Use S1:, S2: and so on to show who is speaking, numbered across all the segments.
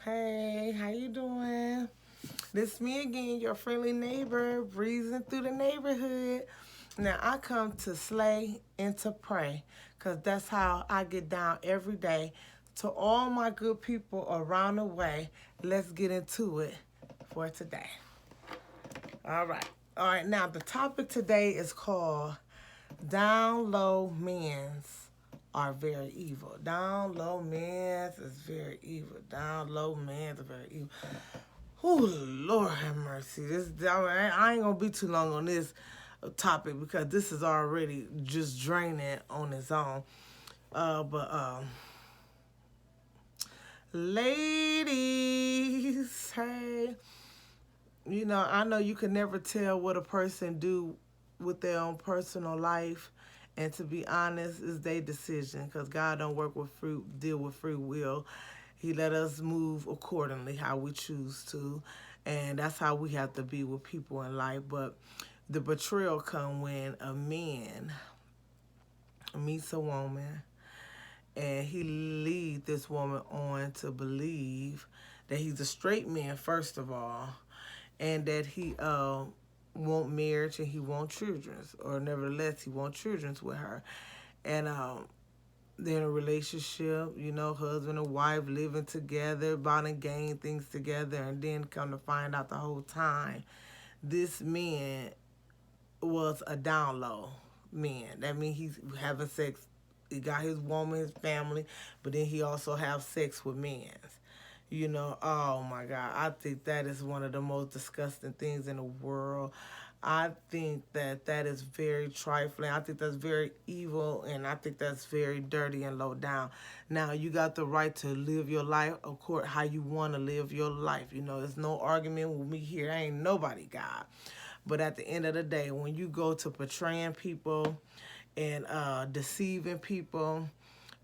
S1: Hey, how you doing? This me again, your friendly neighbor, breezing through the neighborhood. Now I come to slay and to pray, cause that's how I get down every day. To all my good people around the way, let's get into it for today. All right. All right, now the topic today is called Down Low Men's are very evil. Down low men's is very evil. Down low men's are very evil. Oh Lord have mercy. I ain't gonna be too long on this topic because this is already just draining on its own. But ladies, hey, I know you can never tell what a person do with their own personal life, and to be honest, it's their decision because God don't work with deal with free will. He let us move accordingly how we choose to, and that's how we have to be with people in life. But the betrayal come when a man meets a woman and he lead this woman on to believe that he's a straight man first of all, and that he want marriage and he want children, or nevertheless he want children with her, and they're in a relationship, husband and wife living together, bonding, gain things together, and then come to find out the whole time this man was a down low man. That means he's having sex. He got his woman, his family, but then he also have sex with men. Oh my God, I think that is one of the most disgusting things in the world. I think that is very trifling. I think that's very evil, and I think that's very dirty and low down. Now, you got the right to live your life, of course, how you want to live your life. There's no argument with me here. I ain't nobody God. But at the end of the day, when you go to portraying people and deceiving people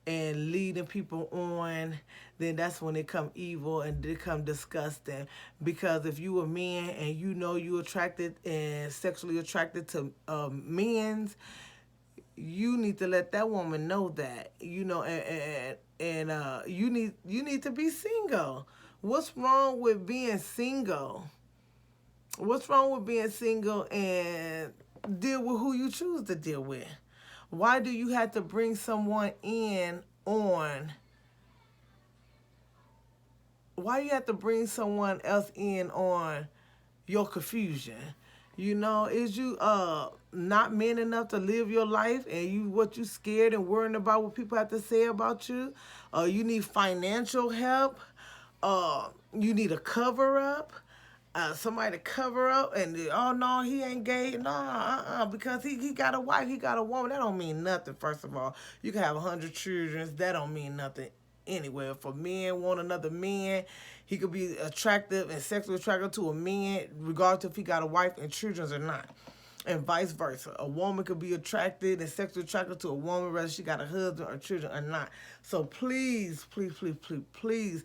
S1: and leading people on, then that's when it come evil and it come disgusting. Because if you a man and you attracted and sexually attracted to men's, you need to let that woman know that, and you need to be single. What's wrong with being single? What's wrong with being single and deal with who you choose to deal with? Why do you have to bring someone in on? Why you have to bring someone else in on your confusion? Is you not man enough to live your life, and you scared and worrying about what people have to say about you? You need financial help. You need a cover up. Somebody to cover up, and oh no, he ain't gay. No, because he got a wife, he got a woman. That don't mean nothing. First of all, you can have 100 children. That don't mean nothing anyway. If a man want another man, he could be attractive and sexually attracted to a man, regardless if he got a wife and children or not. And vice versa. A woman could be attracted and sexually attracted to a woman, whether she got a husband or children or not. So please, please, please, please, please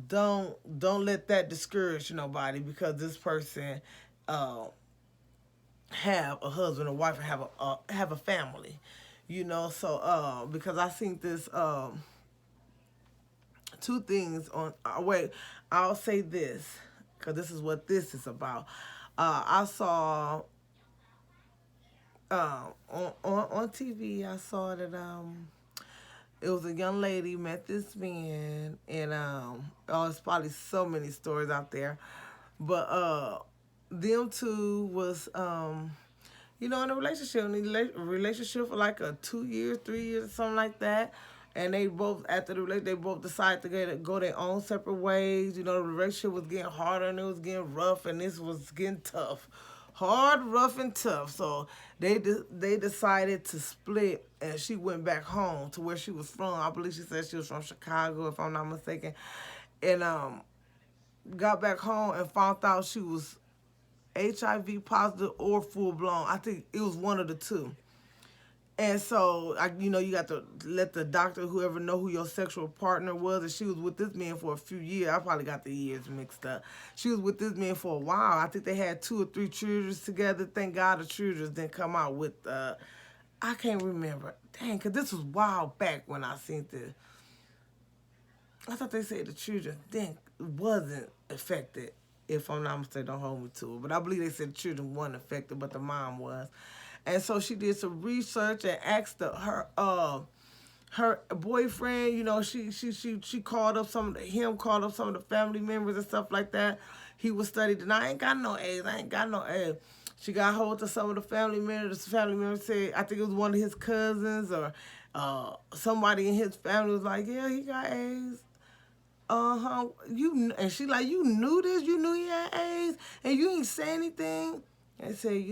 S1: don't let that discourage nobody because this person uh, have a husband, a wife, and have a family. So because I think this two things on. Wait, I'll say this because this is what this is about. I saw on TV. I saw that it was a young lady met this man, and oh, it's probably so many stories out there, but them two was in a relationship, for like a 2 years, 3 years, something like that. And they both after the relationship, they both decided to go their own separate ways. The relationship was getting harder and it was getting rough, and this was getting tough, hard, rough, and tough. So they decided to split, and she went back home to where she was from. I believe she said she was from Chicago, if I'm not mistaken, and got back home and found out she was HIV positive or full blown. I think it was one of the two. And so, you got to let the doctor, whoever, know who your sexual partner was. And she was with this man for a few years. I probably got the years mixed up. She was with this man for a while. I think they had 2 or 3 children together. Thank God the children didn't come out with, I can't remember. Dang, because this was a while back when I seen this. I thought they said the children then wasn't affected. If I'm not mistaken, don't hold me to it. But I believe they said the children weren't affected, but the mom was. And so she did some research and asked her boyfriend, she called up called up some of the family members and stuff like that. He was studied, and I ain't got no AIDS. I ain't got no AIDS. She got hold of some of the family members. The family members said, I think it was one of his cousins or somebody in his family was like, yeah, he got AIDS. And she like, you knew this? You knew he had AIDS, and you ain't say anything. And said,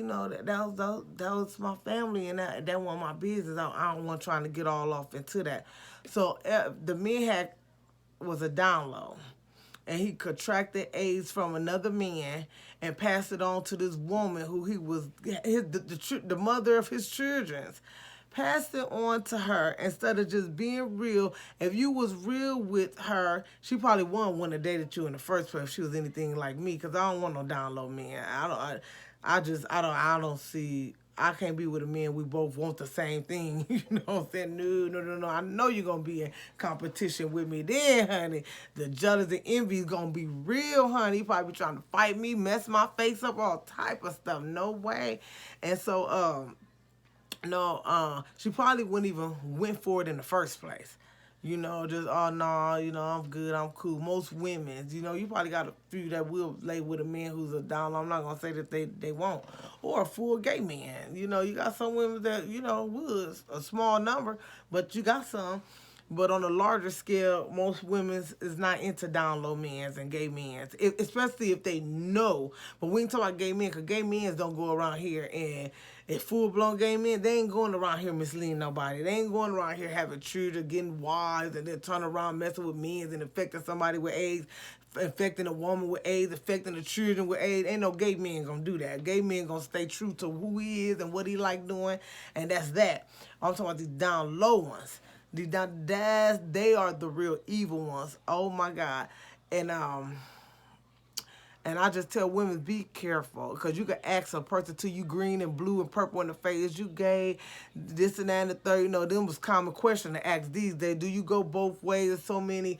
S1: that was my family, and that wasn't my business. I don't want trying to get all off into that. So the man was a down low, and he contracted AIDS from another man and passed it on to this woman who he was the mother of his children's. Passed it on to her instead of just being real. If you was real with her, she probably wouldn't want to date you in the first place if she was anything like me, because I don't want no down low man. I don't see. I can't be with a man. We both want the same thing. You know what I'm saying? No. I know you're going to be in competition with me then, honey. The jealousy and envy is going to be real, honey. You probably be trying to fight me, mess my face up, all type of stuff. No way. And so, no, she probably wouldn't even went for it in the first place. Just, oh, no, I'm good, I'm cool. Most women, you probably got a few that will lay with a man who's a down low. I'm not going to say that they won't. Or a full gay man. You got some women that, would, a small number, but you got some. But on a larger scale, most women is not into down low men and gay men, especially if they know. But we ain't talking about gay men, because gay men don't go around here and if full-blown gay men, they ain't going around here misleading nobody. They ain't going around here having children, getting wives, and then turn around messing with men and infecting somebody with AIDS, infecting a woman with AIDS, infecting the children with AIDS. Ain't no gay men gonna do that. Gay men gonna stay true to who he is and what he like doing, and that's that. I'm talking about these down low ones. They are the real evil ones. Oh my God. And I just tell women, be careful, because you can ask a person till you green and blue and purple in the face, you gay, this and that and the third. Them was common question to ask these days. Do you go both ways? There's so many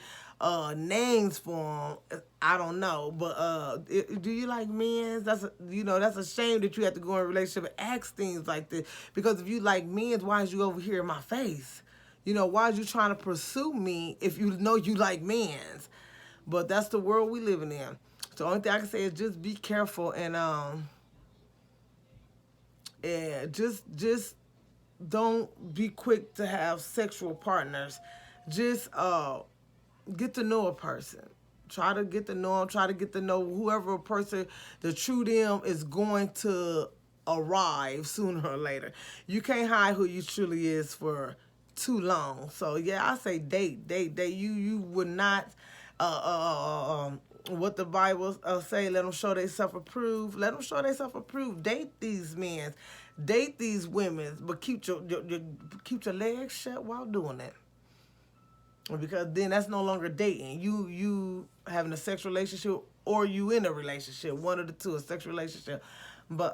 S1: names for them. I don't know, but do you like men? That's a shame that you have to go in a relationship and ask things like this. Because if you like men, why is you over here in my face? Why is you trying to pursue me if you know you like men's? But that's the world we living in. So the only thing I can say is just be careful and just don't be quick to have sexual partners. Just get to know a person. Try to get to know them. Try to get to know whoever a person, the true them is going to arrive sooner or later. You can't hide who you truly is for too long. So yeah, I say date. You would not what the Bible say, let them show they self-approved. Let them show they self-approved. Date these men. Date these women, but keep your legs shut while doing that. Because then that's no longer dating. You having a sexual relationship, or you in a relationship. One of the two, a sexual relationship. But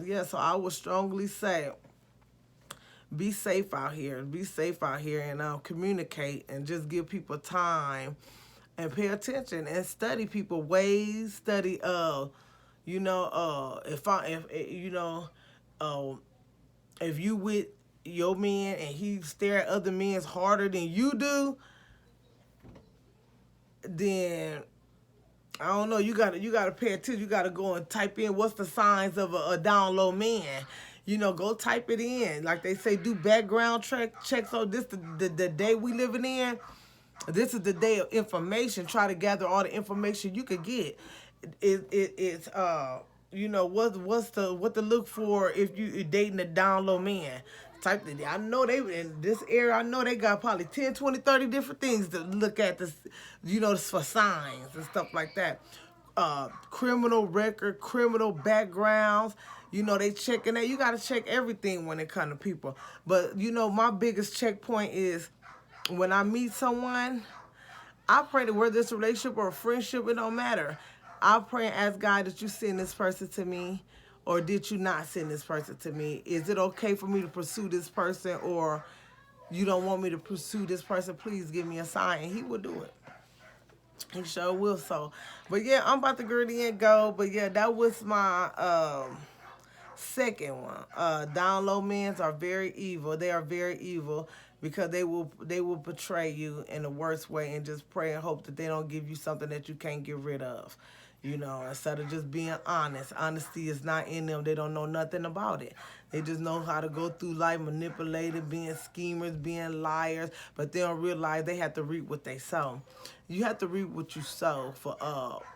S1: yeah, so I would strongly say, be safe out here. Be safe out here, and communicate, and just give people time, and pay attention, and study people ways. Study if you with your man and he stare at other men's harder than you do, then I don't know. You gotta pay attention. You gotta go and type in what's the signs of a down low man. Go type it in. Like they say, do background checks. So this the day we living in. This is the day of information. Try to gather all the information you could get. It's what to look for if you dating a down low man. Type it. I know they in this area. I know they got probably 10, 20, 30 different things to look at. This, for signs and stuff like that. Criminal record, criminal backgrounds. They checking that. You got to check everything when it comes to people. But my biggest checkpoint is, when I meet someone, I pray that whether it's a relationship or a friendship, it don't matter. I pray and ask God, that you send this person to me, or did you not send this person to me? Is it okay for me to pursue this person, or you don't want me to pursue this person? Please give me a sign, and he will do it. He sure will. So, but yeah, I'm about to get ready and go. But yeah, that was my second one. Down low men are very evil. They are very evil because they will betray you in the worst way and just pray and hope that they don't give you something that you can't get rid of. Instead of just being honest. Honesty is not in them. They don't know nothing about it. They just know how to go through life manipulated, being schemers, being liars, but they don't realize they have to reap what they sow. You have to reap what you sow for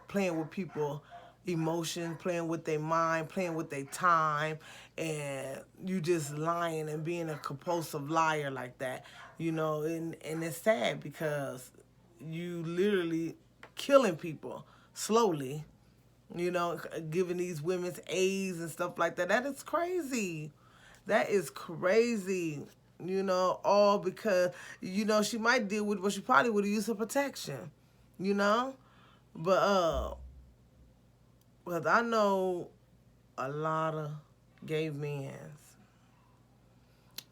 S1: playing with people emotions, playing with their mind, playing with their time, and you just lying and being a compulsive liar like that. And it's sad because you literally killing people slowly, giving these women's AIDS and stuff like that. That is crazy. That is crazy. All because, she might deal with what she probably would have used for protection, you know? But, because I know a lot of gay men.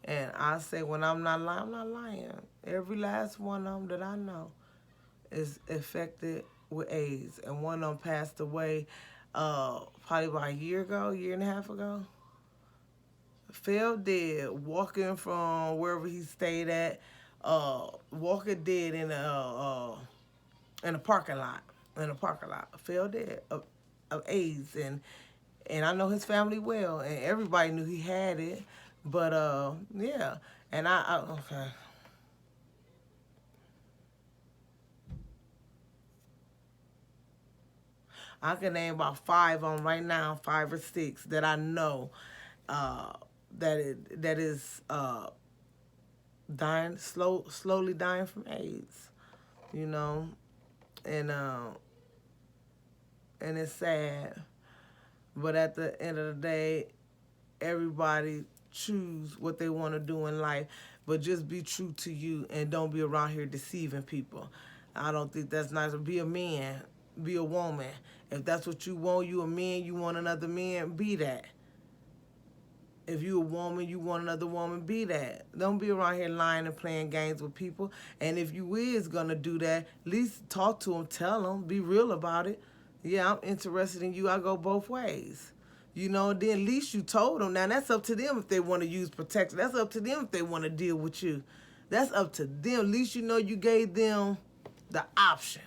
S1: And I say when I'm not lying, I'm not lying. Every last one of them that I know is affected with AIDS. And one of them passed away probably about a year ago, year and a half ago. Fell dead walking from wherever he stayed at, walking dead in a parking lot. In a parking lot, fell dead of AIDS, and I know his family well, and everybody knew he had it, but yeah, and I okay. I can name about five on right now, 5 or 6 that I know uh, that is dying slowly dying from AIDS, you know, and uh, and it's sad, but at the end of the day, everybody choose what they want to do in life, but just be true to you and don't be around here deceiving people. I don't think that's nice. Be a man, be a woman. If that's what you want, you a man, you want another man, be that. If you a woman, you want another woman, be that. Don't be around here lying and playing games with people. And if you is gonna do that, at least talk to them, tell them, be real about it. Yeah, I'm interested in you. I go both ways. Then at least you told them. Now that's up to them if they want to use protection. That's up to them if they want to deal with you. That's up to them. At least you gave them the option.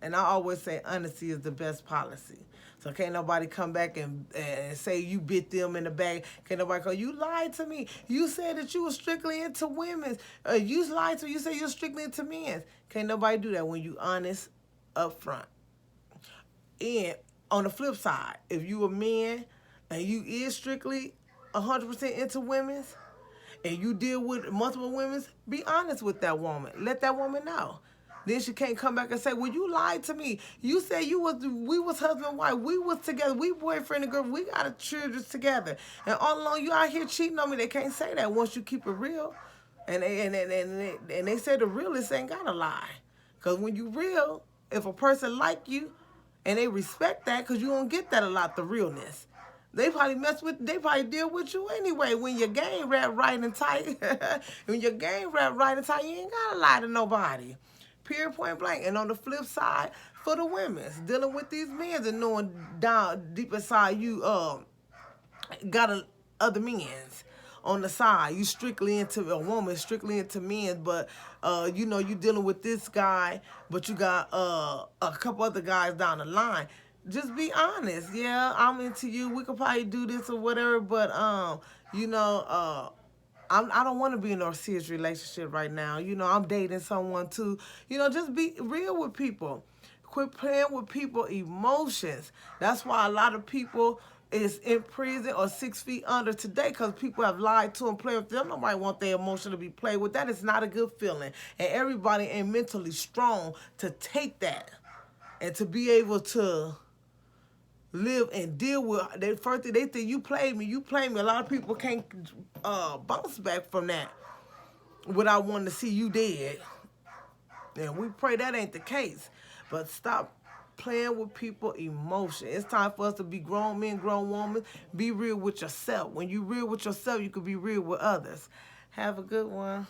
S1: And I always say honesty is the best policy. So can't nobody come back and say you bit them in the back. Can't nobody go, you lied to me. You said that you were strictly into women. You lied to me. You said you're strictly into men. Can't nobody do that when you honest up front. And on the flip side, if you a man and you is strictly 100% into women's and you deal with multiple women's, be honest with that woman. Let that woman know. Then she can't come back and say, well, you lied to me. You said we was husband and wife. We was together. We boyfriend and girl. We got a children together. And all along you out here cheating on me. They can't say that once you keep it real. And they say the realest ain't got to lie. Because when you real, if a person like you and they respect that, because you don't get that a lot, the realness. They probably deal with you anyway. When your game wrapped right and tight, when your game wrapped right and tight, you ain't got to lie to nobody. Period, point blank. And on the flip side, for the women, dealing with these men and knowing down deep inside you got other men's on the side. You strictly into a woman, strictly into men, but you dealing with this guy, but you got a couple other guys down the line. Just be honest. Yeah, I'm into you. We could probably do this or whatever, but I don't want to be in a serious relationship right now. I'm dating someone too. Just be real with people. Quit playing with people's emotions. That's why a lot of people is in prison or 6 feet under today because people have lied to them, played with them. Nobody want their emotion to be played with. That is not a good feeling. And everybody ain't mentally strong to take that and to be able to live and deal with. They first thing they think, you played me. A lot of people can't bounce back from that without wanting to see you dead. And we pray that ain't the case. But stop playing with people's emotion. It's time for us to be grown men, grown women. Be real with yourself. When you real with yourself, you can be real with others. Have a good one.